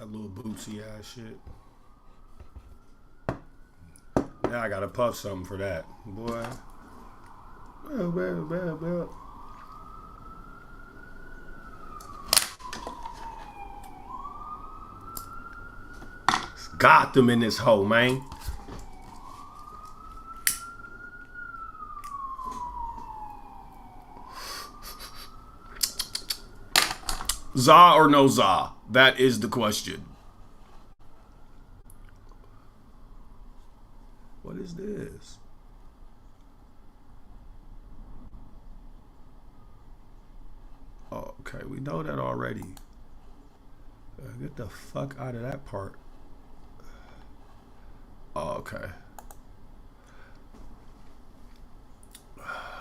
That little bootsy ass shit. Now I gotta puff something for that. Boy. It's Gotham in this hole, man. Za or no za? That is the question. What is this? Oh, okay, we know that already. Get the fuck out of that part. Oh, okay.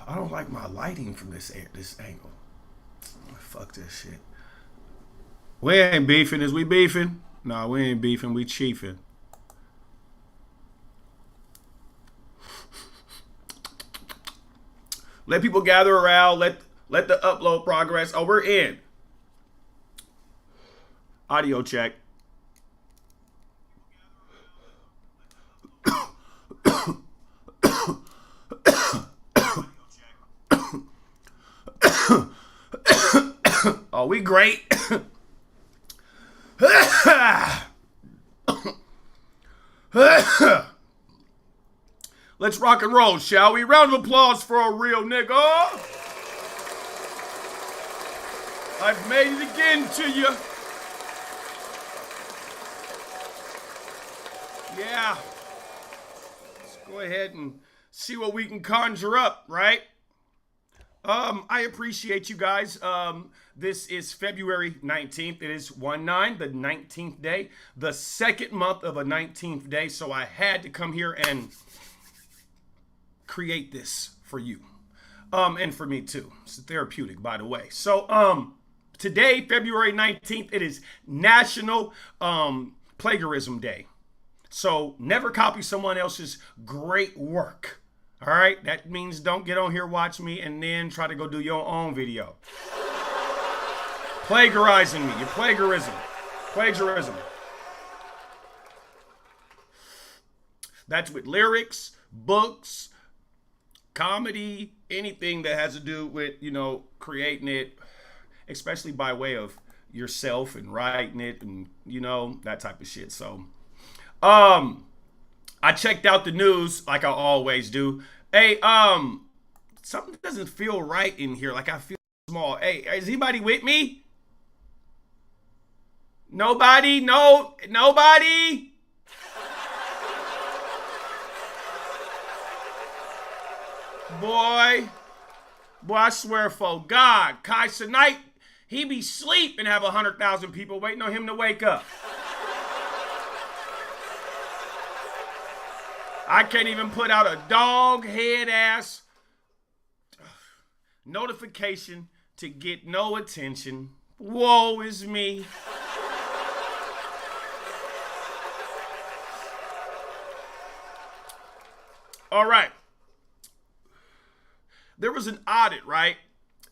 I don't like my lighting from this angle. Fuck this shit. We ain't beefing. Is we beefing? Nah, we ain't beefing. We chiefing. Let people gather around. Let the upload progress. Oh, we're in. Audio check. Oh, we great. Let's rock and roll, shall we? Round of applause for a real nigga. I've made it again to you. Yeah. Let's go ahead and see what we can conjure up, right? I appreciate you guys. This is February 19th. It is 1/9, the 19th day, the second month of a 19th day. So I had to come here and create this for you. And for me too. It's therapeutic, by the way. So, today, February 19th, it is National Plagiarism Day. So never copy someone else's great work. All right? That means don't get on here, watch me, and then try to go do your own video. Plagiarizing me. You're plagiarism. Plagiarism. That's with lyrics, books, comedy, anything that has to do with, creating it, especially by way of yourself and writing it and, that type of shit. So, I checked out the news like I always do. Hey, something doesn't feel right in here. Like I feel small. Hey, is anybody with me? Nobody? No, nobody? Boy, I swear for God, Kai Cenat, he be sleep and have 100,000 people waiting on him to wake up. I can't even put out a dog head ass notification to get no attention. Woe is me. All right. There was an audit, right,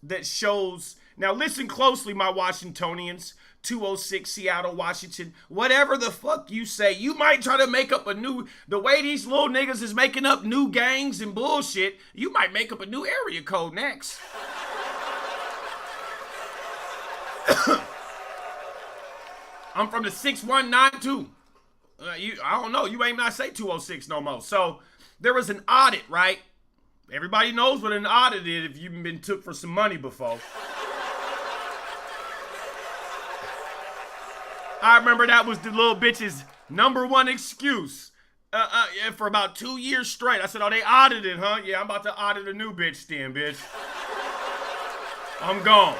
that shows. Now listen closely, my Washingtonians. 206 Seattle, Washington. Whatever the fuck you say, you might try to make up the way these little niggas is making up new gangs and bullshit, you might make up a new area code next. I'm from the 6192. I don't know. You ain't not say 206 no more. So there was an audit, right? Everybody knows what an audit is if you've been took for some money before. I remember that was the little bitch's number one excuse. For about 2 years straight. I said, oh, they audited, huh? Yeah, I'm about to audit a new bitch then, bitch. I'm gone.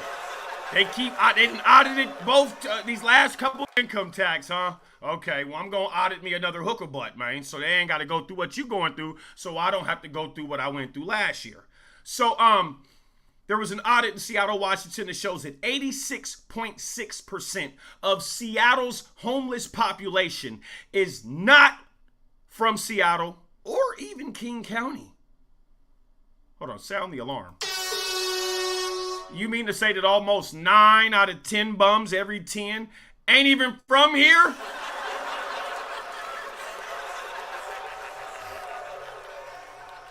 They didn't audit both these last couple income tax, huh? Okay, well, I'm going to audit me another hooker butt, man. So they ain't got to go through what you going through, so I don't have to go through what I went through last year. So, there was an audit in Seattle, Washington that shows that 86.6% of Seattle's homeless population is not from Seattle or even King County. Hold on, sound the alarm. You mean to say that almost 9 out of 10 bums, every 10, Ain't even from here?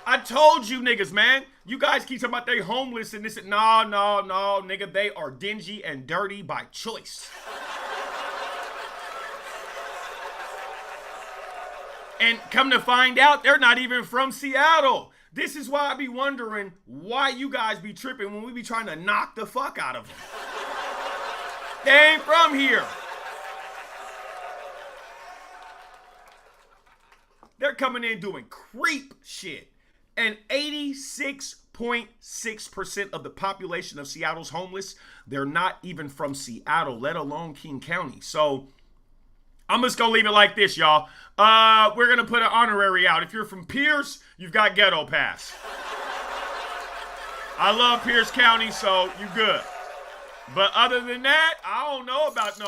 I told you niggas, man. You guys keep talking about they homeless and this. No, no, no, nigga. They are dingy and dirty by choice. And come to find out, they're not even from Seattle. This is why I be wondering why you guys be tripping when we be trying to knock the fuck out of them. They ain't from here. They're coming in doing creep shit. And 86.6% of the population of Seattle's homeless, they're not even from Seattle, let alone King County. So I'm just gonna leave it like this, y'all. We're gonna put an honorary out. If you're from Pierce, you've got Ghetto Pass. I love Pierce County, so you good. But other than that, I don't know about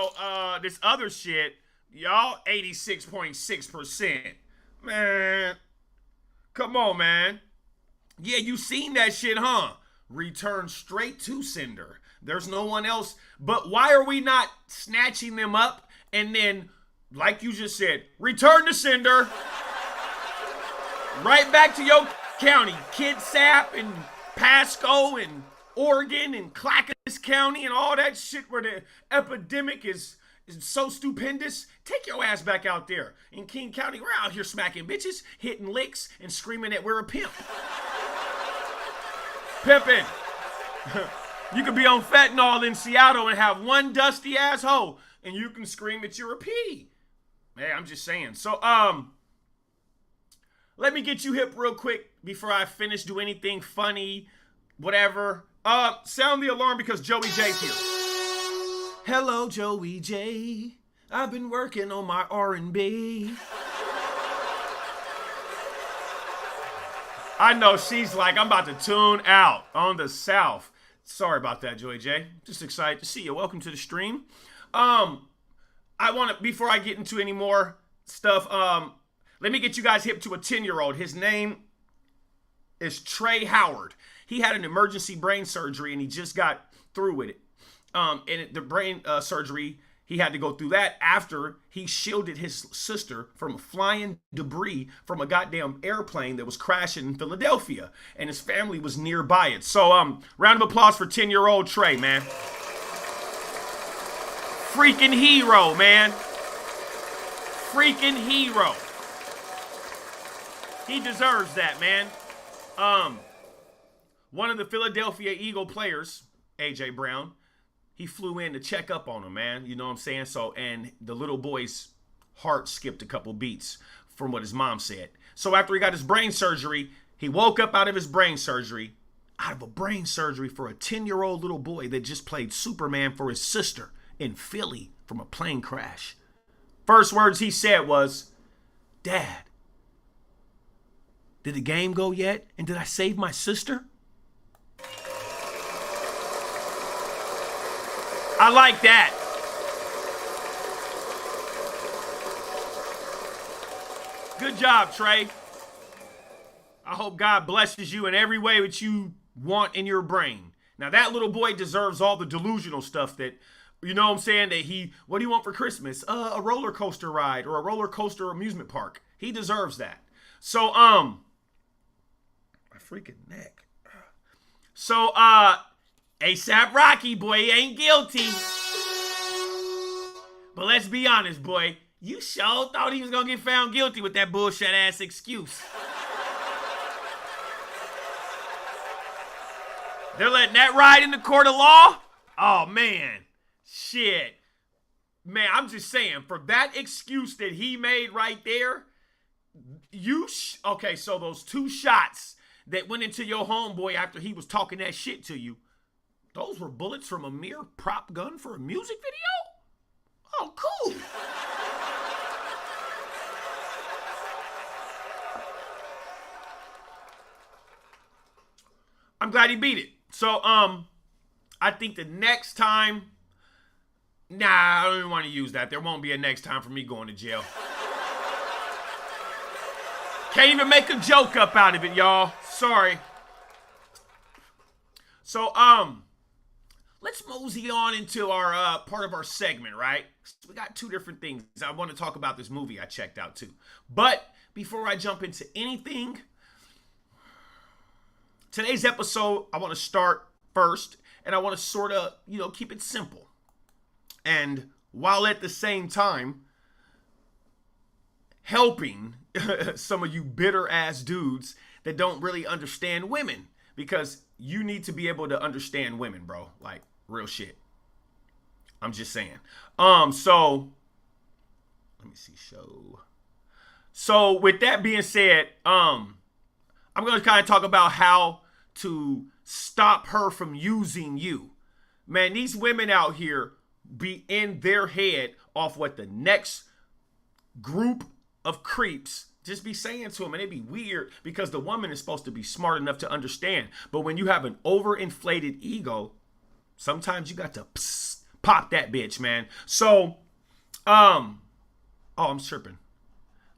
this other shit. Y'all, 86.6%. Man, come on, man. Yeah, you seen that shit, huh? Return straight to sender. There's no one else. But why are we not snatching them up and then, like you just said, return to sender? Right back to your county. Kitsap and Pasco and Oregon and Clackamas County and all that shit where the epidemic is so stupendous. Take your ass back out there. In King County, we're out here smacking bitches, hitting licks, and screaming that we're a pimp. Pimpin'. You could be on fentanyl in Seattle and have one dusty asshole, and you can scream that you're a P. Hey, I'm just saying. So, let me get you hip real quick before I finish. Do anything funny, whatever. Sound the alarm because Joey J's here. Hello, Joey J. I've been working on my R&B. I know she's like, I'm about to tune out on the South. Sorry about that, Joey J. Just excited to see you. Welcome to the stream. I want to, before I get into any more stuff, let me get you guys hip to a 10-year-old. His name is Trey Howard. He had an emergency brain surgery and he just got through with it. And the brain surgery, he had to go through that after he shielded his sister from flying debris from a goddamn airplane that was crashing in Philadelphia. And his family was nearby it. So, round of applause for 10-year-old Trey, man. Freaking hero, man. Freaking hero. He deserves that, man. One of the Philadelphia Eagle players, AJ Brown, he flew in to check up on him, man. You know what I'm saying? So, and the little boy's heart skipped a couple beats from what his mom said. So after he got his brain surgery, he woke up out of his brain surgery, out of a brain surgery for a 10-year-old little boy that just played Superman for his sister in Philly from a plane crash. First words he said was, "Dad, did the game go yet? And did I save my sister?" I like that. Good job, Trey. I hope God blesses you in every way that you want in your brain. Now, that little boy deserves all the delusional stuff that, you know what I'm saying, that what do you want for Christmas? A roller coaster ride or a roller coaster amusement park. He deserves that. So, my freaking neck. So, ASAP Rocky, boy, he ain't guilty. But let's be honest, boy. You sure thought he was going to get found guilty with that bullshit ass excuse. They're letting that ride in the court of law? Oh, man. Shit. Man, I'm just saying, for that excuse that he made right there, okay, so those 2 shots that went into your homeboy after he was talking that shit to you, those were bullets from a mere prop gun for a music video? Oh, cool. I'm glad he beat it. So, I think the next time, I don't even want to use that. There won't be a next time for me going to jail. Can't even make a joke up out of it, y'all. Sorry. So, let's mosey on into our part of our segment, right? We got two different things. I want to talk about this movie I checked out too. But before I jump into anything, today's episode, I want to start first, and I want to sort of, keep it simple. And while at the same time helping some of you bitter ass dudes that don't really understand women, because you need to be able to understand women, bro. Like, real shit. I'm just saying. So let me see show. So with that being said, I'm going to kind of talk about how to stop her from using you. Man, these women out here be in their head off what the next group of creeps just be saying to them, and it'd be weird because the woman is supposed to be smart enough to understand. But when you have an overinflated ego, sometimes you got to pop that bitch, man. So, oh, I'm tripping.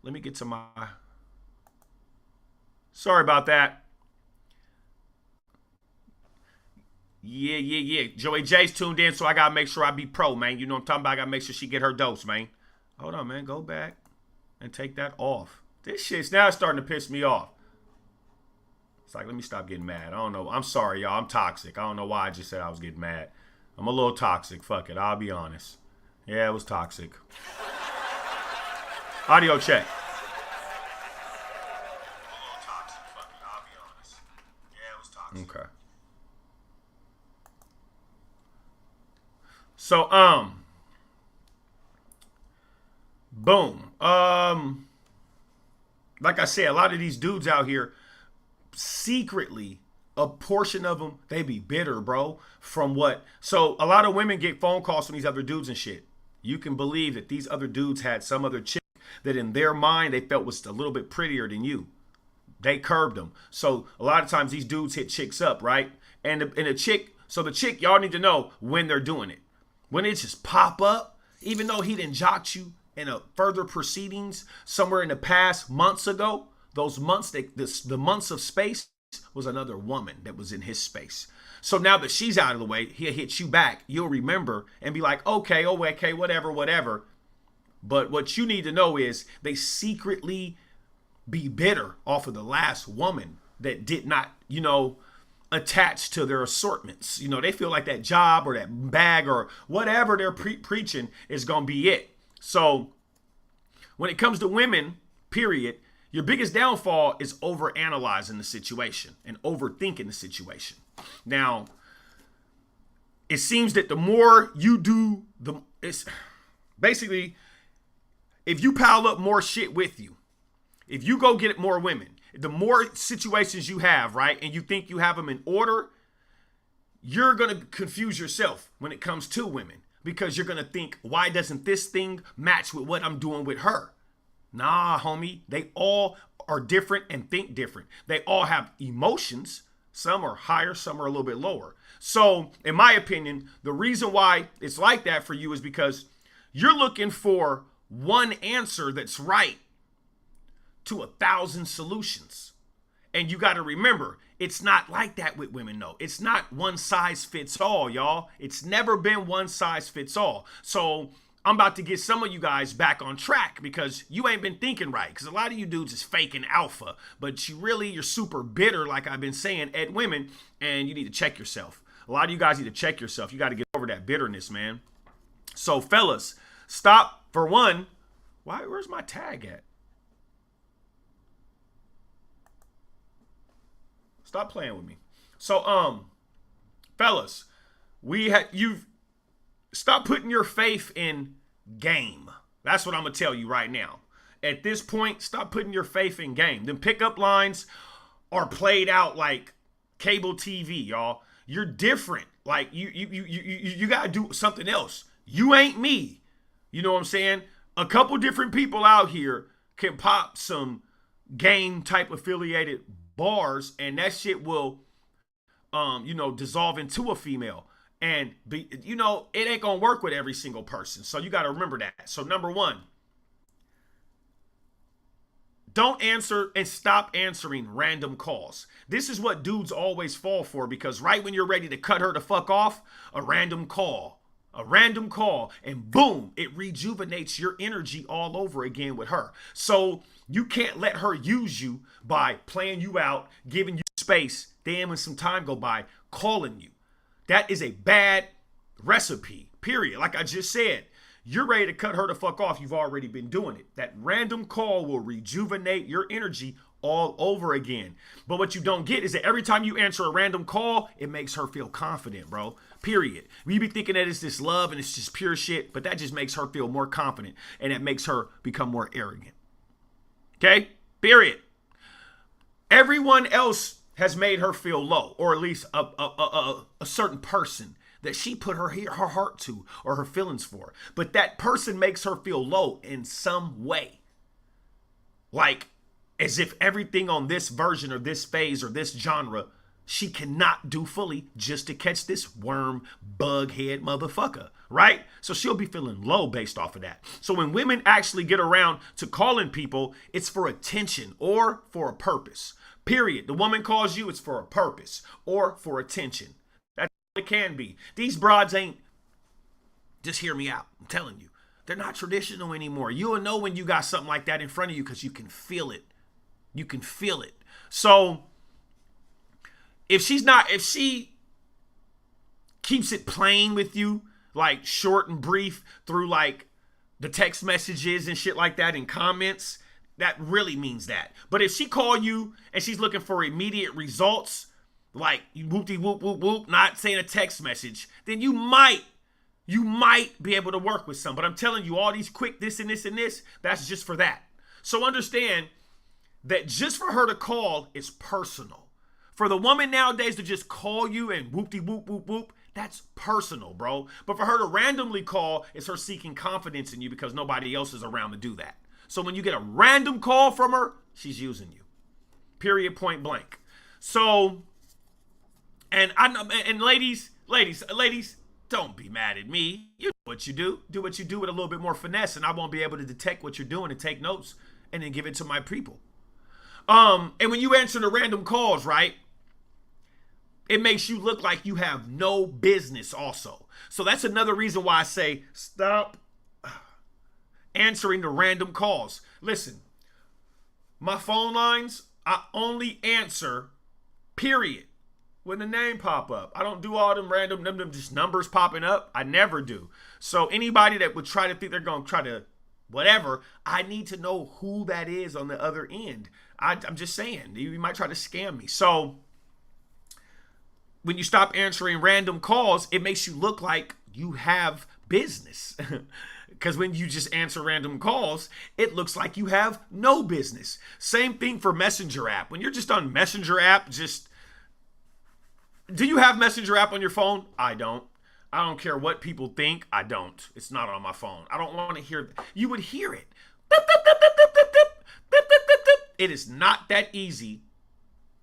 Let me get to my. Sorry about that. Yeah. Joey J's tuned in, so I gotta make sure I be pro, man. You know what I'm talking about? I gotta make sure she get her dose, man. Hold on, man. Go back and take that off. This shit's now starting to piss me off. It's like, let me stop getting mad. I don't know. I'm sorry, y'all. I'm toxic. I don't know why I just said I was getting mad. I'm a little toxic. Fuck it. I'll be honest. Yeah, it was toxic. Audio check. I'm a little toxic. Fuck it. I'll be honest. Yeah, it was toxic. Okay. So, boom. Like I said, a lot of these dudes out here, secretly, a portion of them, they be bitter, bro, from what. So a lot of women get phone calls from these other dudes and shit. You can believe that these other dudes had some other chick that in their mind they felt was a little bit prettier than you. They curbed them. So a lot of times these dudes hit chicks up, right? And the chick, so the chick, y'all need to know when they're doing it. When it just pop up, even though he didn't jock you in a further proceedings somewhere in the past months ago, those months, the months of space was another woman that was in his space. So now that she's out of the way, he'll hit you back. You'll remember and be like, okay, whatever. But what you need to know is they secretly be bitter off of the last woman that did not, attach to their assortments. They feel like that job or that bag or whatever they're preaching is going to be it. So when it comes to women, period, your biggest downfall is overanalyzing the situation and overthinking the situation. Now, it seems that the more you do, it's basically, if you pile up more shit with you, if you go get more women, the more situations you have, right, and you think you have them in order, you're going to confuse yourself when it comes to women. Because you're going to think, why doesn't this thing match with what I'm doing with her? Nah, homie. They all are different and think different. They all have emotions. Some are higher, some are a little bit lower. So, in my opinion, the reason why it's like that for you is because you're looking for one answer that's right to 1,000 solutions. And you got to remember, it's not like that with women, though. It's not one size fits all, y'all. It's never been one size fits all. So I'm about to get some of you guys back on track because you ain't been thinking right. Because a lot of you dudes is faking alpha. But you're super bitter, like I've been saying, at women. And you need to check yourself. A lot of you guys need to check yourself. You got to get over that bitterness, man. So fellas, stop. For one, where's my tag at? Stop playing with me. So, fellas, you've stop putting your faith in game. That's what I'm gonna tell you right now. At this point, stop putting your faith in game. Them pickup lines are played out like cable TV, y'all. You're different. Like you gotta do something else. You ain't me. You know what I'm saying? A couple different people out here can pop some game type affiliated bars and that shit will dissolve into a female and be, it ain't gonna work with every single person. So you got to remember that. So number one, Don't answer and stop answering random calls. This is what dudes always fall for, because right when you're ready to cut her the fuck off, a random call, and boom, it rejuvenates your energy all over again with her. So you can't let her use you by playing you out, giving you space, then when some time go by, calling you. That is a bad recipe, period. Like I just said, you're ready to cut her the fuck off. You've already been doing it. That random call will rejuvenate your energy all over again. But what you don't get is that every time you answer a random call, it makes her feel confident, bro. Period. We be thinking that it's this love and it's just pure shit, but that just makes her feel more confident, and it makes her become more arrogant. Okay? Period. Everyone else has made her feel low, or at least a certain person that she put her heart to or her feelings for. But that person makes her feel low in some way. Like as if everything on this version or this phase or this genre she cannot do fully just to catch this worm, bug head motherfucker, right? So she'll be feeling low based off of that. So when women actually get around to calling people, it's for attention or for a purpose. Period. The woman calls you, it's for a purpose or for attention. That's all it can be. These broads ain't, just hear me out. I'm telling you, they're not traditional anymore. You'll know when you got something like that in front of you because you can feel it. You can feel it. So if she keeps it plain with you, like short and brief through like the text messages and shit like that and comments, that really means that. But if she call you and she's looking for immediate results, like you whoop-de whoop whoop whoop, not saying a text message, then you might be able to work with some. But I'm telling you, all these quick this and this and this, that's just for that. So understand that just for her to call is personal. For the woman nowadays to just call you and whoop-de whoop whoop whoop, that's personal, bro. But for her to randomly call, it's her seeking confidence in you because nobody else is around to do that. So when you get a random call from her, she's using you. Period, point blank. So, and ladies, don't be mad at me. You know what you do. Do what you do with a little bit more finesse, and I won't be able to detect what you're doing and take notes and then give it to my people. And when you answer the random calls, right, it makes you look like you have no business also. So that's another reason why I say stop answering the random calls. Listen, my phone lines, I only answer, period, when the name pop up. I don't do all them random, them just numbers popping up. I never do. So anybody that would try to think they're going to try to whatever, I need to know who that is on the other end. I'm just saying, you might try to scam me. So when you stop answering random calls, it makes you look like you have business. Because when you just answer random calls, it looks like you have no business. Same thing for Messenger app. When you're just on Messenger app, do you have Messenger app on your phone? I don't. I don't care what people think. I don't. It's not on my phone. I don't want to hear. You would hear it. It is not that easy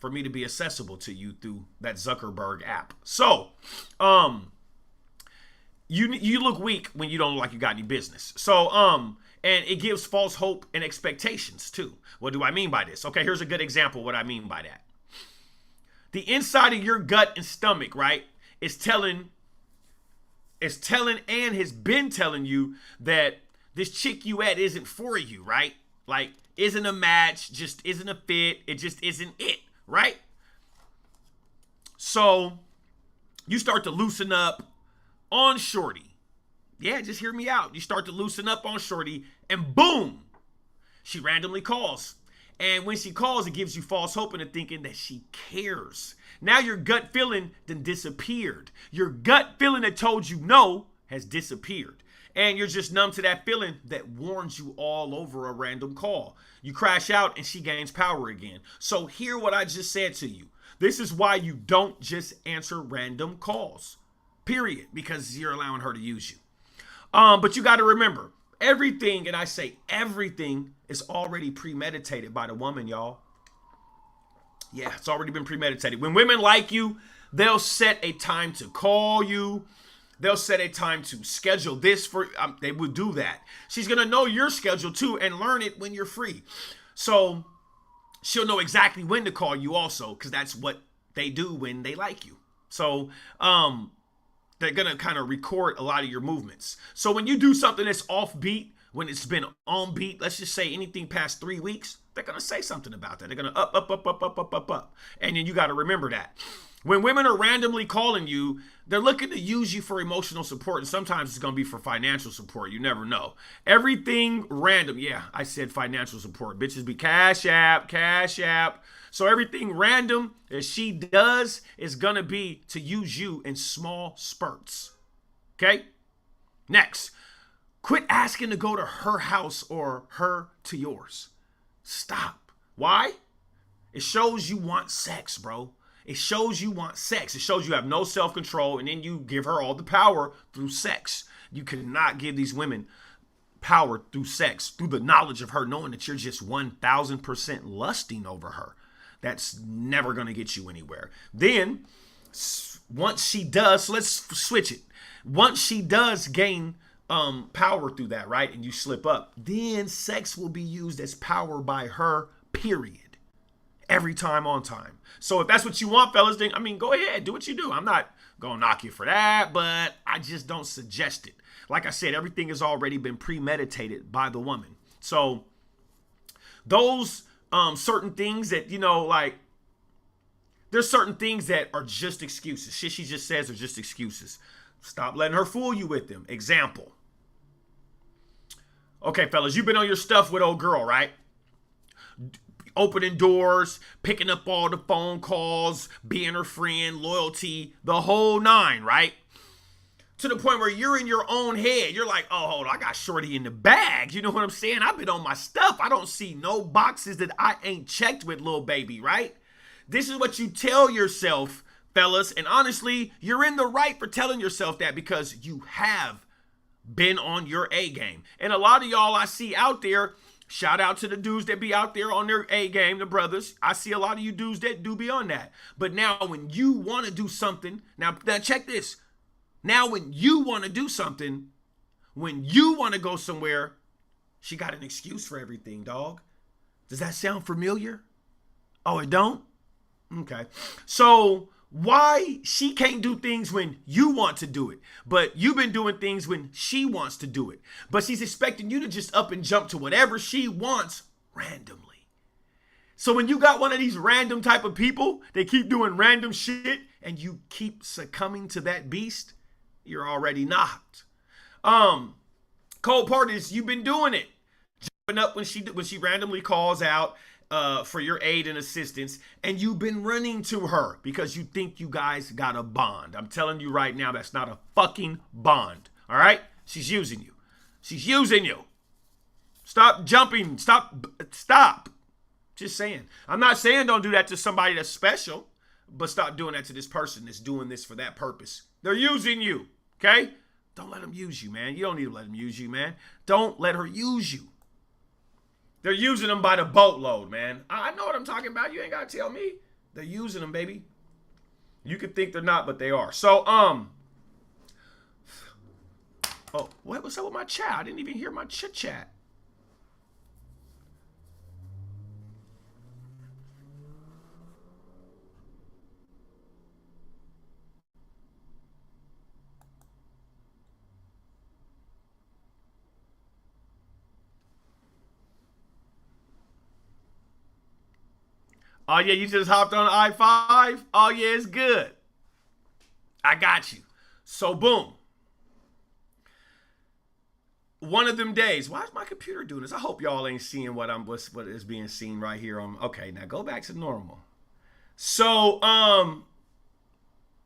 for me to be accessible to you through that Zuckerberg app. So, you look weak when you don't look like you got any business. So, and it gives false hope and expectations too. What do I mean by this? Okay, here's a good example of what I mean by that. The inside of your gut and stomach, right, is telling and has been telling you that this chick you at isn't for you, right? Like, isn't a match, just isn't a fit, it just isn't it, right? So you start to loosen up on shorty. Yeah, just hear me out. You start to loosen up on shorty, and boom, she randomly calls. And when she calls, it gives you false hope into thinking that she cares. Now your gut feeling then disappeared. Your gut feeling that told you no has disappeared. And you're just numb to that feeling that warns you all over a random call. You crash out and she gains power again. So hear what I just said to you. This is why you don't just answer random calls. Period. Because you're allowing her to use you. But you got to remember, everything, and I say everything, is already premeditated by the woman, y'all. Yeah, it's already been premeditated. When women like you, they'll set a time to call you. They'll set a time to schedule this for, they will do that. She's going to know your schedule too and learn it when you're free. So she'll know exactly when to call you also, because that's what they do when they like you. So they're gonna kind of record a lot of your movements. So when you do something that's off beat, when it's been on beat, let's just say anything past 3 weeks, they're gonna say something about that. They're gonna up. And then you gotta remember that. When women are randomly calling you, they're looking to use you for emotional support, and sometimes it's going to be for financial support. You never know. Everything random. Yeah, I said financial support. Bitches be Cash App, Cash App. So everything random that she does is going to be to use you in small spurts. Okay? Next, quit asking to go to her house or her to yours. Stop. Why? It shows you want sex, bro. It shows you want sex. It shows you have no self-control, and then you give her all the power through sex. You cannot give these women power through sex, through the knowledge of her knowing that you're just 1,000% lusting over her. That's never going to get you anywhere. Then, once she does, so let's switch it. Once she does gain power through that, right, and you slip up, then sex will be used as power by her, period. Every time on time. So if that's what you want, fellas, then, I mean, go ahead, do what you do. I'm not going to knock you for that, but I just don't suggest it. Like I said, everything has already been premeditated by the woman. So those certain things that, like, there's certain things that are just excuses. Shit she just says are just excuses. Stop letting her fool you with them. Example. Okay, fellas, you've been on your stuff with old girl, right? Opening doors, picking up all the phone calls, being her friend, loyalty, the whole nine, right? To the point where you're in your own head. You're like, oh, hold on, I got shorty in the bag. You know what I'm saying? I've been on my stuff. I don't see no boxes that I ain't checked with, little baby, right? This is what you tell yourself, fellas. And honestly, you're in the right for telling yourself that, because you have been on your A game. And a lot of y'all I see out there, shout out to the dudes that be out there on their A game, the brothers. I see a lot of you dudes that do be on that. But now when you want to do something, now check this. Now when you want to do something, when you want to go somewhere, she got an excuse for everything, dog. Does that sound familiar? Oh, it don't? Okay. So why she can't do things when you want to do it, but you've been doing things when she wants to do it, but she's expecting you to just up and jump to whatever she wants randomly. So when you got one of these random type of people, they keep doing random shit and you keep succumbing to that beast, you're already knocked. Cold part is you've been doing it, jumping up when she randomly calls out for your aid and assistance, and you've been running to her because you think you guys got a bond. I'm telling you right now, that's not a fucking bond. All right? She's using you. She's using you. Stop jumping. Stop. Just saying. I'm not saying don't do that to somebody that's special, but stop doing that to this person that's doing this for that purpose. They're using you. Okay? Don't let them use you, man. You don't need to let them use you, man. Don't let her use you. They're using them by the boatload, man. I know what I'm talking about. You ain't got to tell me. They're using them, baby. You could think they're not, but they are. So, oh, what's up with my chat? I didn't even hear my chit-chat. Oh, yeah, you just hopped on I-5? Oh, yeah, it's good. I got you. So, boom. One of them days. Why is my computer doing this? I hope y'all ain't seeing what is being seen right here on. Okay, now go back to normal. So,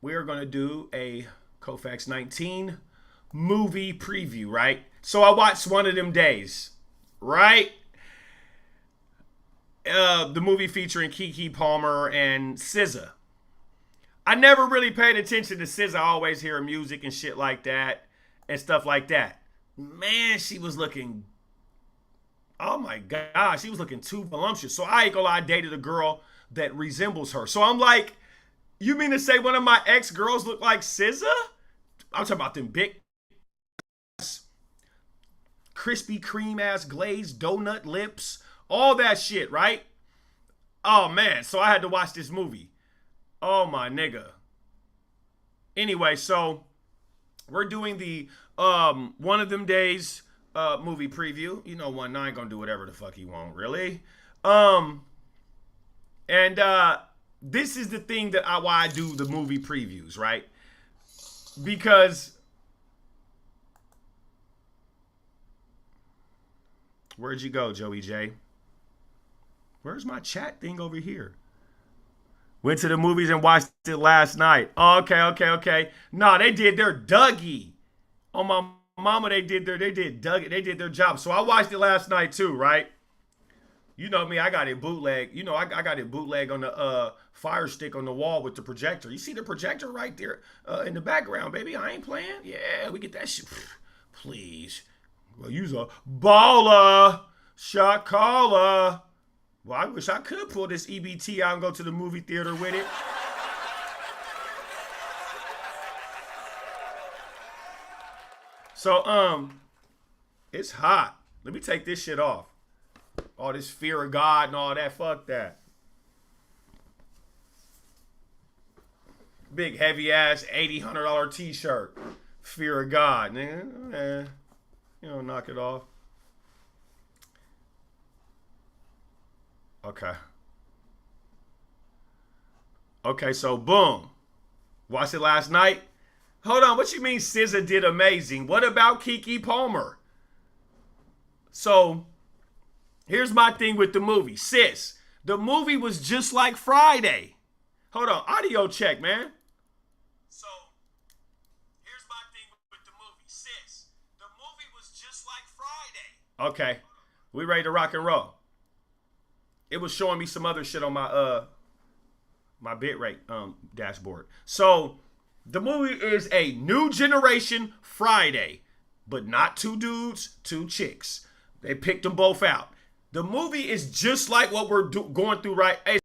we are going to do a Koufax 19 movie preview, right? So, I watched one of them days, right? The movie featuring Keke Palmer and SZA. I never really paid attention to SZA. I always hear her music and shit like that and stuff like that. Man, she was looking, oh my God, she was looking too voluptuous. So I ain't gonna lie, I dated a girl that resembles her. So I'm like, you mean to say one of my ex-girls look like SZA? I'm talking about them big, Krispy Kreme ass glazed donut lips, all that shit, right? Oh man, so I had to watch this movie. Oh my nigga. Anyway, so we're doing the one of them days movie preview. You know, one I ain't gonna do whatever the fuck he want, really. Um and this is the thing that why I do the movie previews, right? Because where'd you go, Joey J? Where's my chat thing over here? Went to the movies and watched it last night. Oh, okay, okay, okay. No, they did their Dougie. On my mama, they did their job. So I watched it last night too, right? You know me, I got it bootleg. You know, I got it bootleg on the Fire Stick on the wall with the projector. You see the projector right there in the background, baby? I ain't playing. Yeah, we get that shit. Please. Well, you's a baller. Shot caller. Well, I wish I could pull this EBT out and go to the movie theater with it. So, it's hot. Let me take this shit off. All this fear of God and all that. Fuck that. Big heavy ass $80 t-shirt. Fear of God, nigga. You know, knock it off. Okay. Okay, so boom. Watched it last night. Hold on, what you mean SZA did amazing? What about Keke Palmer? So here's my thing with the movie. Sis, the movie was just like Friday. Hold on, audio check, man. So here's my thing with the movie. Sis, the movie was just like Friday. Okay, we ready to rock and roll. It was showing me some other shit on my bitrate dashboard. So the movie is a new generation Friday, but not two dudes, two chicks. They picked them both out. The movie is just like what we're going through right. Hey,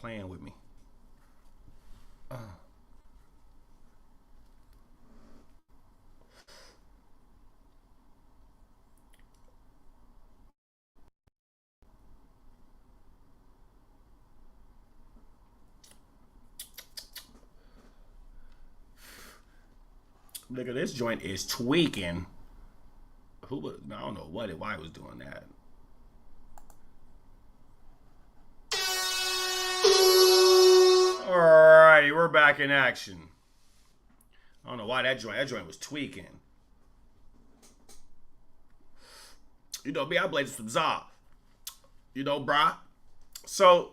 playing with me. Look at this joint is tweaking. Who was? I don't know why it was doing that. Alrighty, we're back in action. I don't know why that joint was tweaking. You know me, I blazed some Zob. You know, brah. So,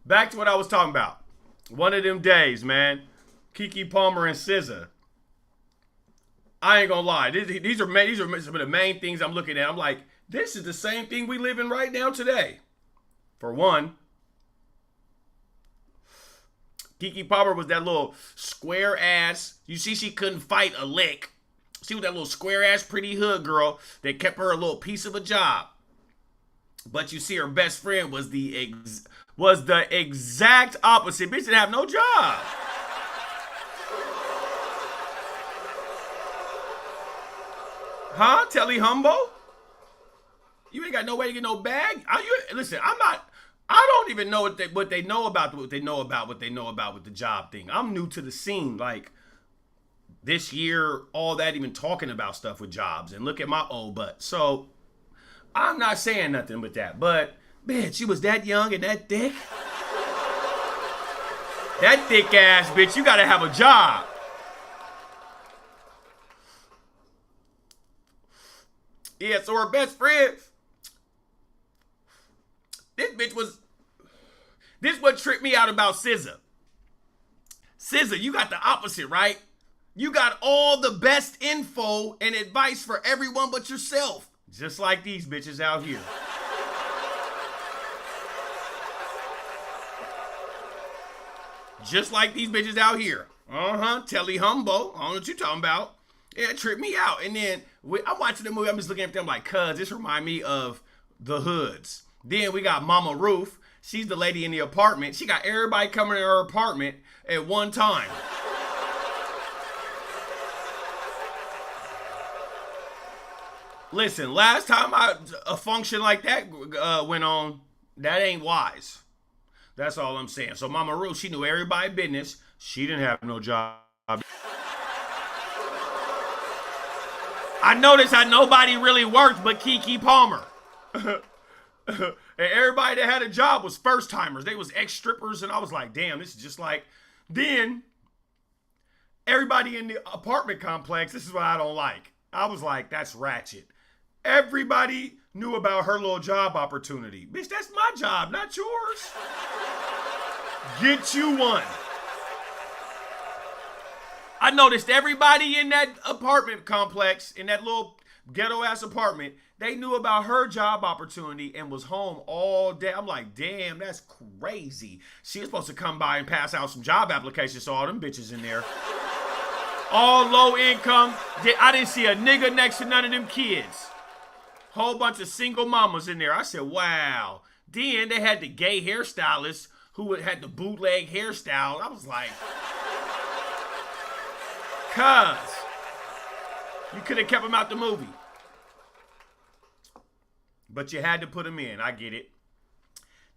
back to what I was talking about. One of them days, man. Keke Palmer and SZA. I ain't gonna lie. These are some of the main things I'm looking at. I'm like, this is the same thing we live in right now today. For one, Keke Palmer was that little square ass. You see, she couldn't fight a lick. She was that little square ass pretty hood girl that kept her a little piece of a job. But you see, her best friend was the exact opposite. Bitch didn't have no job. Huh? Telly Humbo? You ain't got no way to get no bag? Listen, I don't even know what they know about with the job thing. I'm new to the scene. Like, this year, all that even talking about stuff with jobs. And look at my old butt. So, I'm not saying nothing with that. But, bitch, you was that young and that thick? That thick ass, bitch, you gotta have a job. Yeah, so her best friends. This what tripped me out about SZA. SZA, you got the opposite, right? You got all the best info and advice for everyone but yourself. Just like these bitches out here. Just like these bitches out here. Telly Humbo. I don't know what you talking about. Yeah, it tripped me out. And then I'm watching the movie. I'm just looking at them like, cuz, this remind me of The Hoods. Then we got Mama Ruth. She's the lady in the apartment. She got everybody coming in her apartment at one time. Listen, last time a function like that went on, that ain't wise. That's all I'm saying. So Mama Ruth, she knew everybody's business. She didn't have no job. I noticed how nobody really worked but Keke Palmer. And everybody that had a job was first timers. They was ex-strippers, and I was like, damn, this is just like. Then everybody in the apartment complex, this is what I don't like. I was like, that's ratchet. Everybody knew about her little job opportunity. Bitch, that's my job, not yours. Get you one. I noticed everybody in that apartment complex, in that little ghetto-ass apartment, they knew about her job opportunity and was home all day. I'm like, damn, that's crazy. She was supposed to come by and pass out some job applications to all them bitches in there. All low income. I didn't see a nigga next to none of them kids. Whole bunch of single mamas in there. I said, wow. Then they had the gay hairstylist who had the bootleg hairstyle. I was like, cuz, you could have kept him out the movie. But you had to put him in. I get it.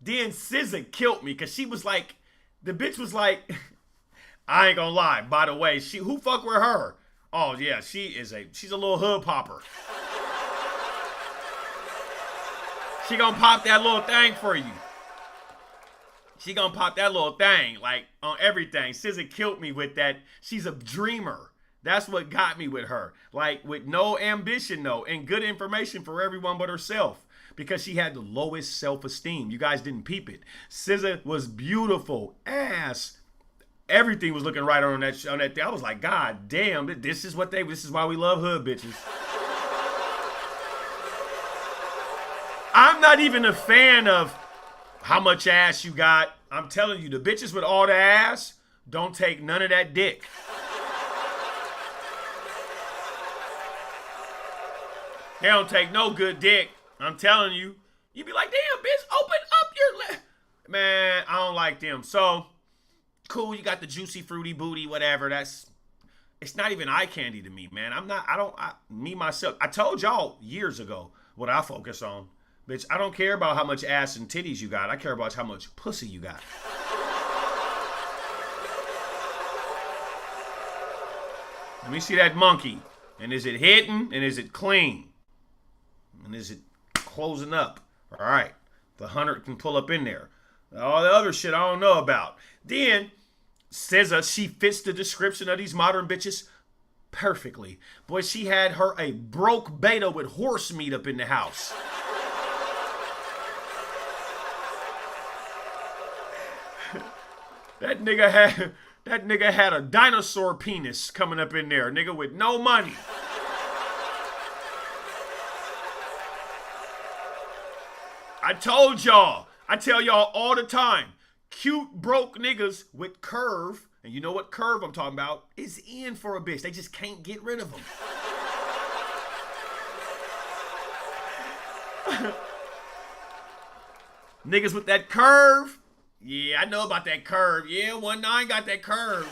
Then SZA killed me because she was like, the bitch was like, I ain't gonna lie. By the way, who fuck with her? Oh yeah, she's a little hood popper. She gonna pop that little thing for you. She gonna pop that little thing, like, on everything. SZA killed me with that. She's a dreamer. That's what got me with her. Like, with no ambition, though, and good information for everyone but herself. Because she had the lowest self-esteem. You guys didn't peep it. SZA was beautiful. Ass. Everything was looking right on that thing. I was like, God damn, this is why we love hood bitches. I'm not even a fan of how much ass you got. I'm telling you, the bitches with all the ass don't take none of that dick. They don't take no good dick. I'm telling you. You be like, damn, bitch, open up your Man, I don't like them. So, cool, you got the juicy fruity booty, whatever. It's not even eye candy to me, man. Me myself, I told y'all years ago what I focus on. Bitch, I don't care about how much ass and titties you got. I care about how much pussy you got. Let me see that monkey. And is it hitting? And is it clean? And is it closing up? All right. The hunter can pull up in there. All the other shit I don't know about. Then, SZA, she fits the description of these modern bitches perfectly. Boy, she had her a broke beta with horse meat up in the house. That nigga had a dinosaur penis coming up in there, nigga, with no money. I told y'all, I tell y'all all the time, cute broke niggas with curve, and you know what curve I'm talking about, is in for a bitch. They just can't get rid of them. Niggas with that curve, yeah, I know about that curve. Yeah, 1-9 got that curve.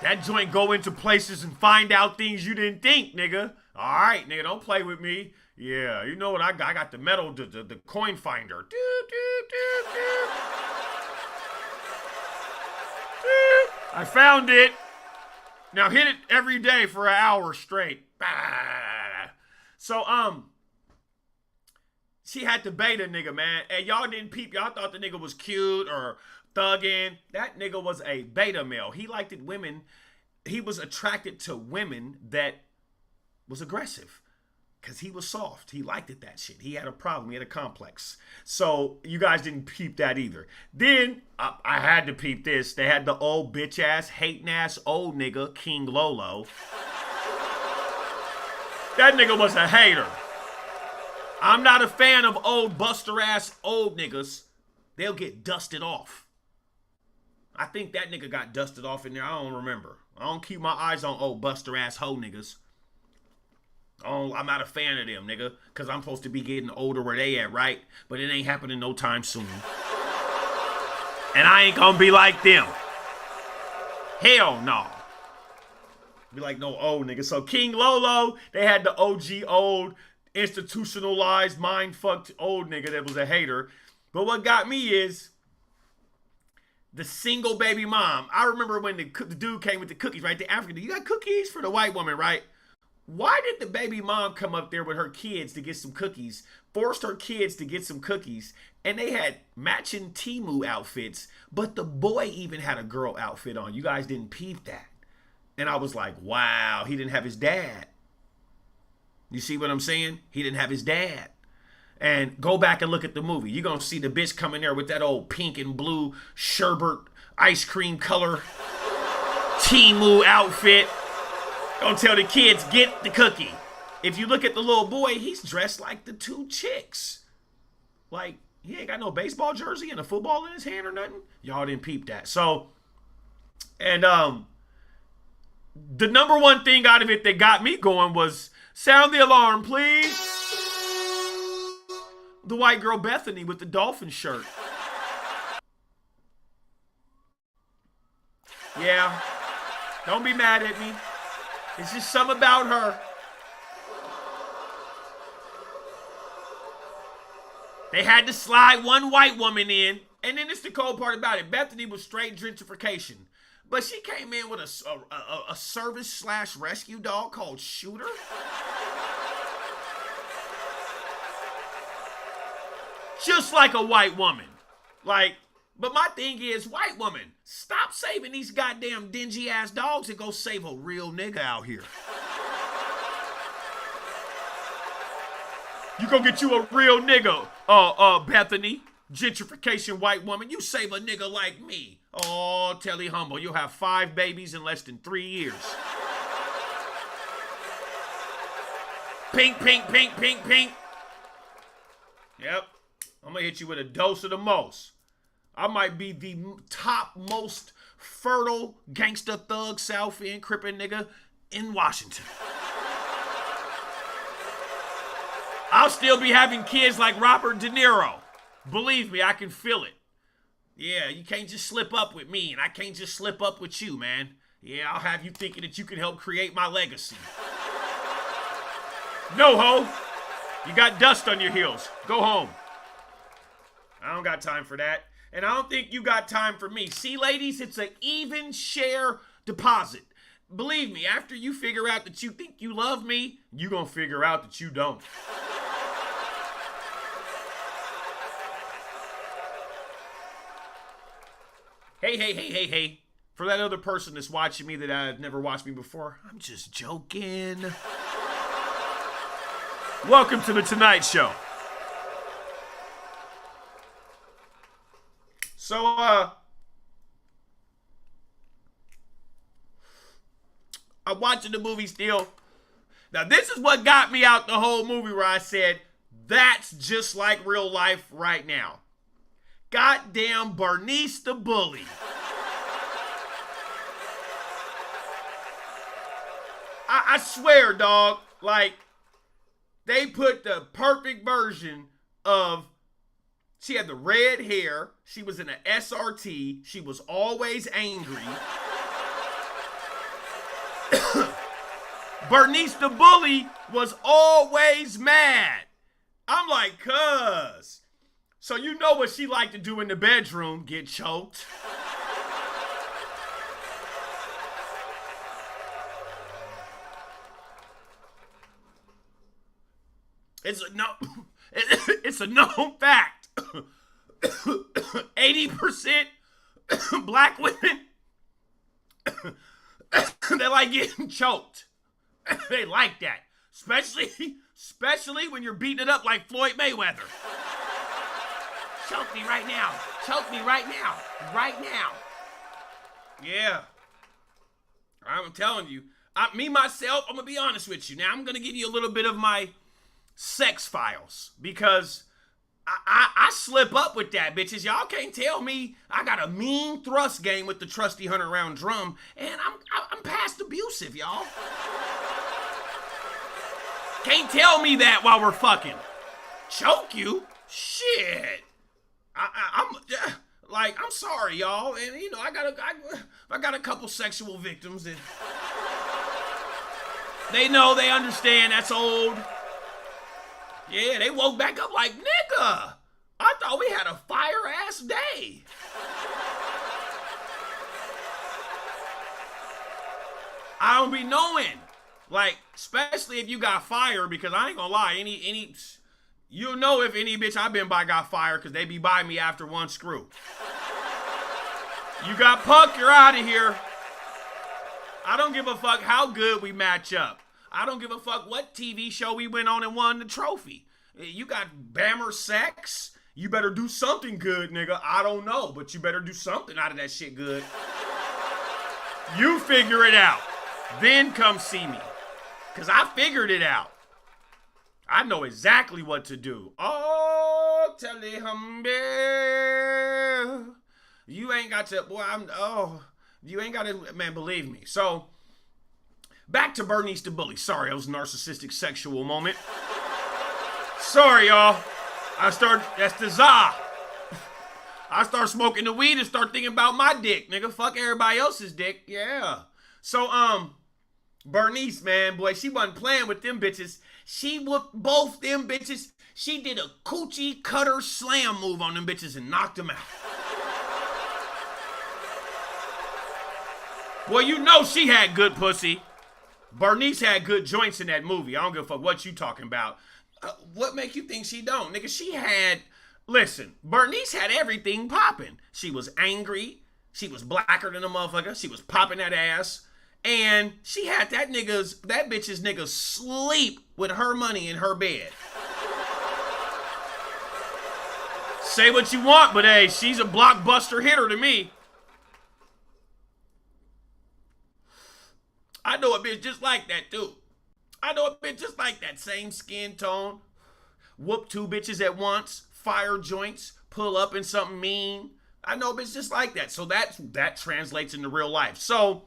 That joint go into places and find out things you didn't think, nigga. All right, nigga, don't play with me. Yeah, you know what I got? I got the metal, the coin finder. I found it. Now hit it every day for an hour straight. So, she had to bait a nigga, man. And y'all didn't peep. Y'all thought the nigga was cute or thugging. That nigga was a beta male. He liked it women. He was attracted to women that was aggressive because he was soft. He liked it, that shit. He had a problem. He had a complex. So you guys didn't peep that either. Then I had to peep this. They had the old bitch ass, hating ass old nigga, King Lolo. That nigga was a hater. I'm not a fan of old buster ass old niggas. They'll get dusted off. I think that nigga got dusted off in there. I don't remember. I don't keep my eyes on old buster ass hoe niggas. I'm not a fan of them, nigga. Because I'm supposed to be getting older where they at, right? But it ain't happening no time soon. And I ain't gonna be like them. Hell no. Be like no old nigga. So King Lolo, they had the OG old institutionalized, mind-fucked old nigga that was a hater. But what got me is the single baby mom. I remember when the dude came with the cookies, right? The African, you got cookies for the white woman, right? Why did the baby mom come up there with her kids to get some cookies, forced her kids to get some cookies, and they had matching Temu outfits, but the boy even had a girl outfit on. You guys didn't peep that. And I was like, wow, he didn't have his dad. You see what I'm saying? He didn't have his dad. And go back and look at the movie. You're going to see the bitch come in there with that old pink and blue sherbet ice cream color Temu outfit. Gonna tell the kids, get the cookie. If you look at the little boy, he's dressed like the two chicks. Like, he ain't got no baseball jersey and a football in his hand or nothing. Y'all didn't peep that. So, and the number one thing out of it that got me going was, sound the alarm, please. The white girl Bethany with the dolphin shirt. Yeah. Don't be mad at me. It's just something about her. They had to slide one white woman in. And then it's the cold part about it. Bethany was straight gentrification. But she came in with a service/rescue dog called Shooter. Just like a white woman. Like, but my thing is, white woman, stop saving these goddamn dingy ass dogs and go save a real nigga out here. You go get you a real nigga, Bethany, gentrification white woman. You save a nigga like me. Oh, Telly Humble, you'll have 5 babies in less than 3 years. Pink, pink, pink, pink, pink. Yep. I'm gonna hit you with a dose of the most. I might be the top most fertile gangster thug South End crippin' nigga in Washington. I'll still be having kids like Robert De Niro. Believe me, I can feel it. Yeah, you can't just slip up with me, and I can't just slip up with you, man. Yeah, I'll have you thinking that you can help create my legacy. No, ho. You got dust on your heels. Go home. I don't got time for that. And I don't think you got time for me. See, ladies, it's an even share deposit. Believe me, after you figure out that you think you love me, you gonna figure out that you don't. Hey. For that other person that's watching me that I've never watched me before, I'm just joking. Welcome to The Tonight Show. So, I'm watching the movie still. Now, this is what got me out the whole movie where I said, that's just like real life right now. Goddamn Bernice the Bully. I swear, dog, like, they put the perfect version of, she had the red hair, she was in an SRT, she was always angry. Bernice the Bully was always mad. I'm like, cuz. So you know what she liked to do in the bedroom, get choked. It's a known fact. 80% black women, they like getting choked. They like that. Especially when you're beating it up like Floyd Mayweather. Choke me right now. Choke me right now. Right now. Yeah. I'm telling you. Myself, I'm going to be honest with you. Now, I'm going to give you a little bit of my sex files. Because I slip up with that, bitches. Y'all can't tell me I got a mean thrust game with the trusty 100-round drum. And I'm past abusive, y'all. Can't tell me that while we're fucking. Choke you? Shit. I'm sorry, y'all, and you know I got a couple sexual victims, and they know, they understand that's old. Yeah, they woke back up like, nigga, I thought we had a fire ass day. I don't be knowing, like, especially if you got fire, because I ain't gonna lie, any. You know if any bitch I've been by got fired because they be by me after one screw. You got puck, you're out of here. I don't give a fuck how good we match up. I don't give a fuck what TV show we went on and won the trophy. You got Bammer sex. You better do something good, nigga. I don't know, but you better do something out of that shit good. You figure it out. Then come see me. Because I figured it out. I know exactly what to do. Oh, Telehumbe. You ain't got to, you ain't got to, man, believe me. So, back to Bernice the Bully. Sorry, that was a narcissistic sexual moment. Sorry, y'all. That's the za. I start smoking the weed and start thinking about my dick, nigga. Fuck everybody else's dick. Yeah. So, Bernice, man, boy, she wasn't playing with them bitches. She whooped both them bitches. She did a coochie cutter slam move on them bitches and knocked them out. Well, you know she had good pussy. Bernice had good joints in that movie. I don't give a fuck what you talking about. What make you think she don't? Nigga, she had... Listen, Bernice had everything popping. She was angry. She was blacker than a motherfucker. She was popping that ass. And she had that bitch's nigga sleep with her money in her bed. Say what you want, but hey, she's a blockbuster hitter to me. I know a bitch just like that, too. I know a bitch just like that. Same skin tone. Whoop two bitches at once. Fire joints. Pull up in something mean. I know a bitch just like that. So that translates into real life. So...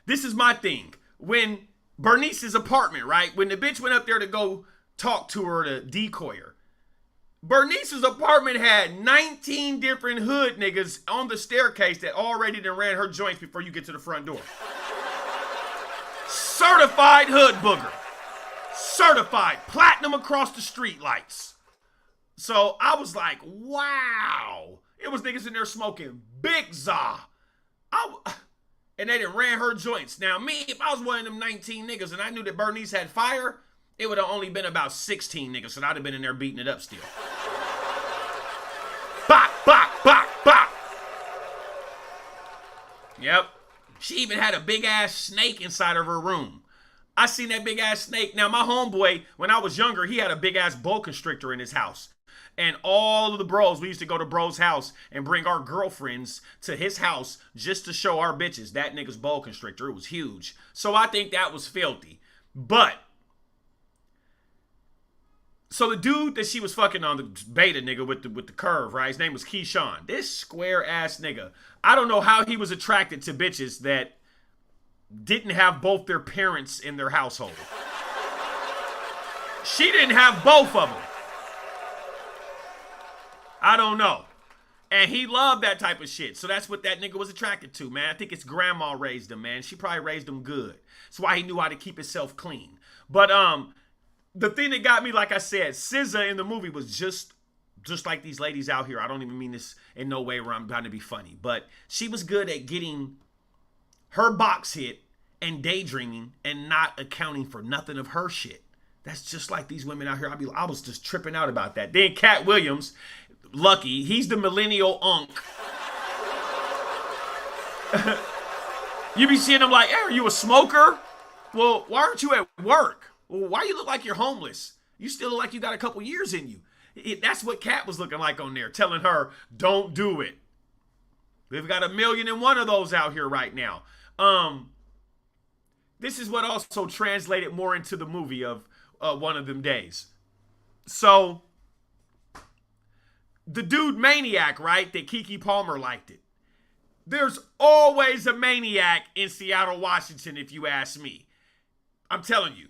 this is my thing. When Bernice's apartment, right? When the bitch went up there to go talk to her to decoy her. Bernice's apartment had 19 different hood niggas on the staircase that already done ran her joints before you get to the front door. Certified hood booger. Certified. Platinum across the street lights. So I was like, wow. It was niggas in there smoking Big Za. And they done ran her joints. Now me, if I was one of them 19 niggas and I knew that Bernice had fire, it would have only been about 16 niggas, so I'd have been in there beating it up still. Bop, bop, bop, bop. Yep. She even had a big-ass snake inside of her room. I seen that big-ass snake. Now, my homeboy, when I was younger, he had a big-ass boa constrictor in his house. And all of the bros, we used to go to bro's house and bring our girlfriends to his house just to show our bitches that nigga's boa constrictor. It was huge. So I think that was filthy. But so the dude that she was fucking on, the beta nigga with the curve, right? His name was Keyshawn. This square ass nigga. I don't know how he was attracted to bitches that didn't have both their parents in their household. She didn't have both of them. I don't know. And he loved that type of shit. So that's what that nigga was attracted to, man. I think his grandma raised him, man. She probably raised him good. That's why he knew how to keep himself clean. But the thing that got me, like I said, SZA in the movie was just like these ladies out here. I don't even mean this in no way where I'm trying to be funny. But she was good at getting her box hit and daydreaming and not accounting for nothing of her shit. That's just like these women out here. I was just tripping out about that. Then Cat Williams, Lucky, he's the millennial unk. You be seeing him like, hey, are you a smoker? Well, why aren't you at work? Well, why you look like you're homeless? You still look like you got a couple years in you. That's what Cat was looking like on there, telling her, don't do it. We've got 1,000,001 of those out here right now. This is what also translated more into the movie of One of Them Days. So, the dude Maniac, right, that Keke Palmer liked it. There's always a maniac in Seattle, Washington, if you ask me. I'm telling you.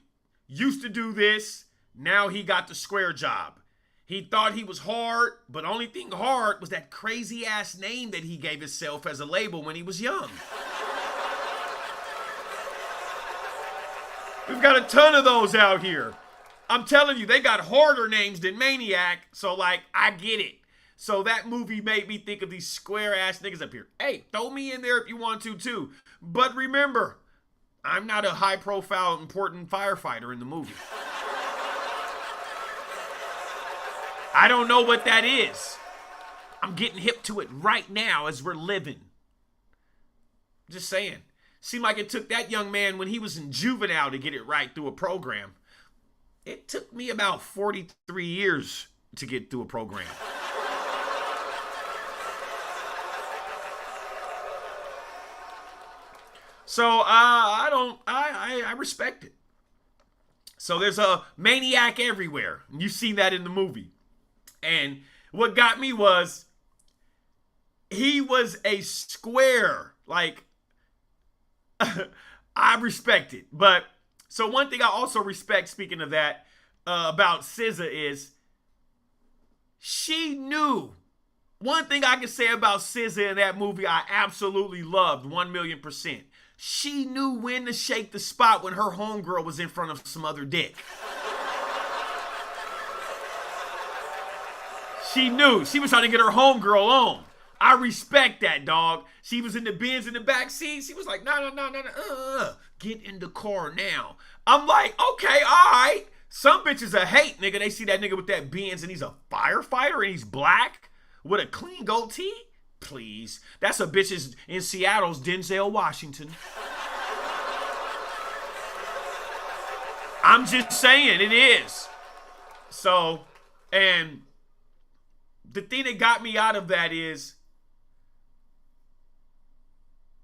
Used to do this, now he got the square job. He thought he was hard, but only thing hard was that crazy ass name that he gave himself as a label when he was young. We've got a ton of those out here. I'm telling you, they got harder names than Maniac, so like, I get it. So that movie made me think of these square ass niggas up here. Hey, throw me in there if you want to too. But remember, I'm not a high profile, important firefighter in the movie. I don't know what that is. I'm getting hip to it right now as we're living. Just saying. Seemed like it took that young man when he was in juvenile to get it right through a program. It took me about 43 years to get through a program. So I respect it. So there's a maniac everywhere. You've seen that in the movie. And what got me was he was a square. Like, I respect it. But so one thing I also respect, speaking of that, about SZA is she knew. One thing I can say about SZA in that movie I absolutely loved 1,000,000%. She knew when to shake the spot when her homegirl was in front of some other dick. She knew. She was trying to get her homegirl on. I respect that, dog. She was in the Benz in the back seat. She was like, no. Get in the car now. I'm like, okay, all right. Some bitches a hate, nigga. They see that nigga with that Benz and he's a firefighter and he's black with a clean goatee. Please. That's a bitch's in Seattle's Denzel Washington. I'm just saying, it is. So, and the thing that got me out of that is,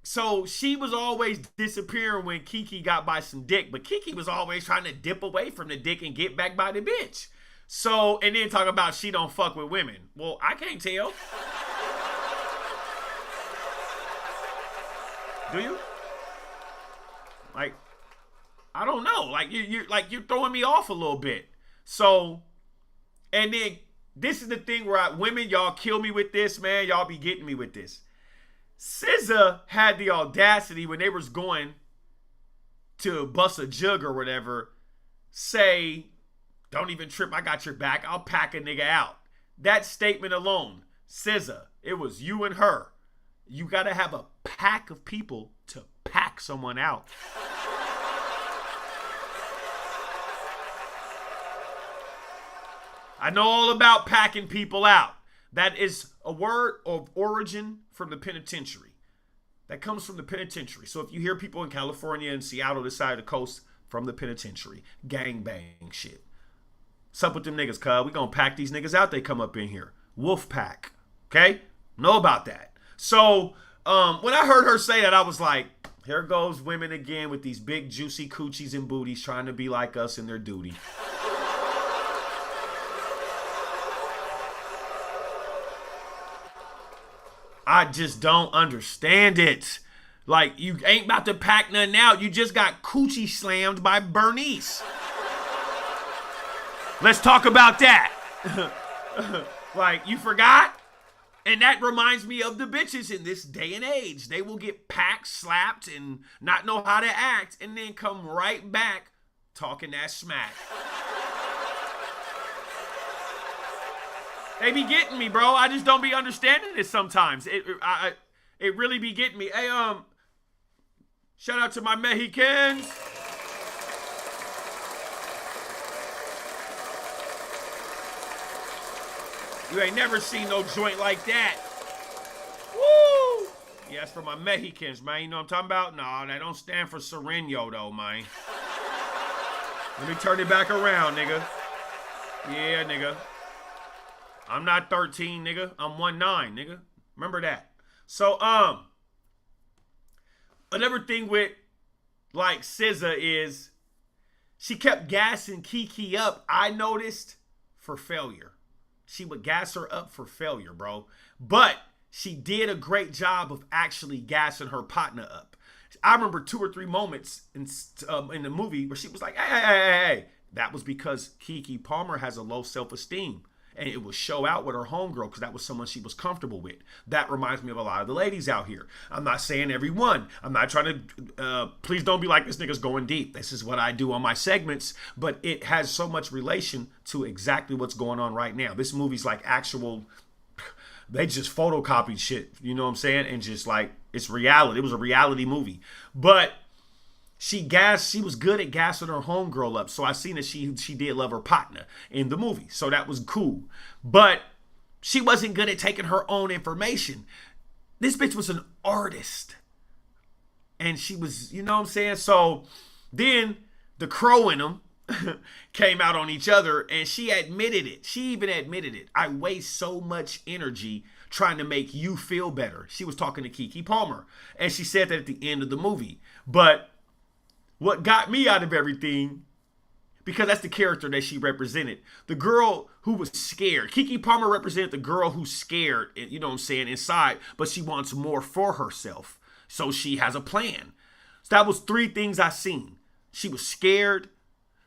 so she was always disappearing when Keke got by some dick, but Keke was always trying to dip away from the dick and get back by the bitch. So, and then talk about she don't fuck with women. Well, I can't tell. Do you? Like, I don't know. Like you're throwing me off a little bit. So, and then this is the thing where women, y'all kill me with this, man. Y'all be getting me with this. SZA had the audacity when they was going to bust a jug or whatever, say, don't even trip, I got your back, I'll pack a nigga out. That statement alone, SZA, it was you and her. You gotta have a pack of people to pack someone out. I know all about packing people out. That is a word of origin from the penitentiary. That comes from the penitentiary. So if you hear people in California and Seattle, this side of the coast, from the penitentiary, gang bang shit. What's up with them niggas, cuz? We gonna pack these niggas out, they come up in here. Wolf pack. Okay? Know about that. So when I heard her say that, I was like, here goes women again with these big juicy coochies and booties trying to be like us in their duty. I just don't understand it. Like, you ain't about to pack nothing out. You just got coochie slammed by Bernice. Let's talk about that. Like, you forgot? And that reminds me of the bitches in this day and age. They will get packed, slapped, and not know how to act, and then come right back talking that smack. They be getting me, bro. I just don't be understanding this sometimes. It really be getting me. Hey, shout out to my Mexicans. You ain't never seen no joint like that. Woo! Yeah, that's for my Mexicans, man. You know what I'm talking about? No, that don't stand for Sereno, though, man. Let me turn it back around, nigga. Yeah, nigga. I'm not 13, nigga. I'm 1'9", nigga. Remember that. So, another thing with, like, SZA is she kept gassing Kiki up, I noticed, for failure. She would gas her up for failure, bro. But she did a great job of actually gassing her partner up. I remember 2 or 3 moments in the movie where she was like, hey. That was because Keke Palmer has a low self-esteem. And it would show out with her homegirl because that was someone she was comfortable with. That reminds me of a lot of the ladies out here. I'm not saying everyone. I'm not trying to, please don't be like, this nigga's going deep. This is what I do on my segments. But it has so much relation to exactly what's going on right now. This movie's like actual, they just photocopied shit, you know what I'm saying? And just like, it's reality. It was a reality movie. But she was good at gassing her homegirl up. So I seen that she did love her partner in the movie. So that was cool. But she wasn't good at taking her own information. This bitch was an artist. And she was, you know what I'm saying? So then the crow in them came out on each other and she admitted it. She even admitted it. I waste so much energy trying to make you feel better. She was talking to Keke Palmer. And she said that at the end of the movie. But what got me out of everything, because that's the character that she represented. The girl who was scared. Keke Palmer represented the girl who's scared, you know what I'm saying, inside, but she wants more for herself. So she has a plan. So that was 3 things I seen. She was scared,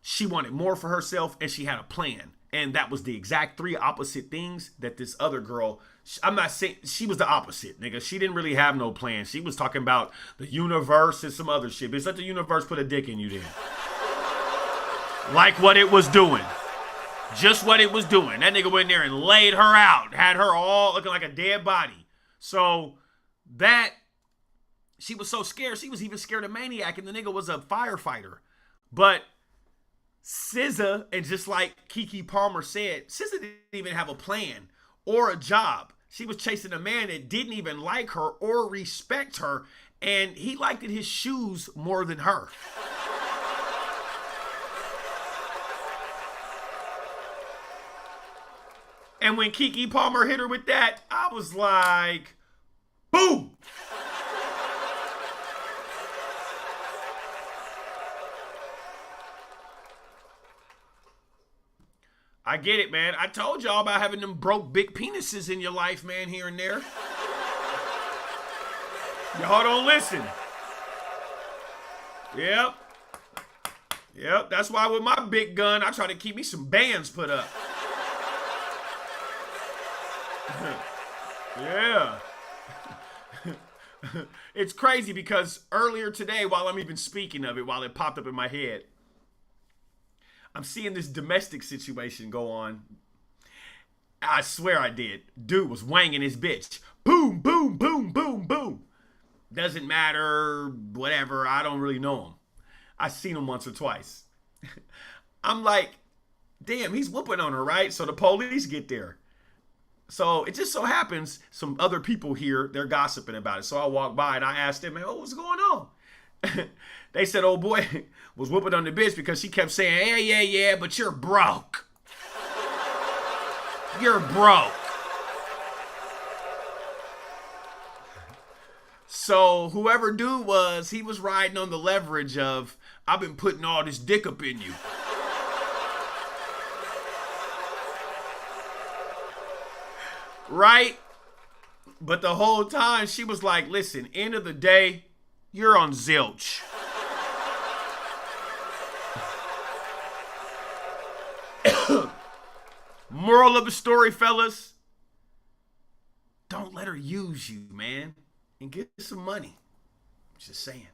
she wanted more for herself, and she had a plan. And that was the exact 3 opposite things that this other girl, I'm not saying, she was the opposite, nigga. She didn't really have no plan. She was talking about the universe and some other shit. It's let the universe put a dick in you then. Like what it was doing. Just what it was doing. That nigga went there and laid her out. Had her all looking like a dead body. So that, she was so scared. She was even scared of Maniac, and the nigga was a firefighter. But SZA, and just like Keke Palmer said, SZA didn't even have a plan or a job. She was chasing a man that didn't even like her or respect her, and he liked his shoes more than her. And when Keke Palmer hit her with that, I was like, boom! I get it, man. I told y'all about having them broke big penises in your life, man, here and there. Y'all don't listen. Yep. Yep, that's why with my big gun, I try to keep me some bands put up. Yeah. It's crazy because earlier today, while I'm even speaking of it, while it popped up in my head, I'm seeing this domestic situation go on. I swear I did. Dude was wanging his bitch. Boom, boom, boom, boom, boom. Doesn't matter, whatever. I don't really know him. I seen him once or twice. I'm like, damn, he's whooping on her, right? So the police get there. So it just so happens some other people here, they're gossiping about it. So I walk by and I asked them, man, oh, what's going on? They said, old boy was whooping on the bitch because she kept saying, yeah, yeah, yeah, but you're broke. You're broke. So whoever dude was, he was riding on the leverage of, I've been putting all this dick up in you. Right? But the whole time she was like, listen, end of the day, you're on zilch. Moral of the story, fellas, don't let her use you, man. And get some money. Just saying.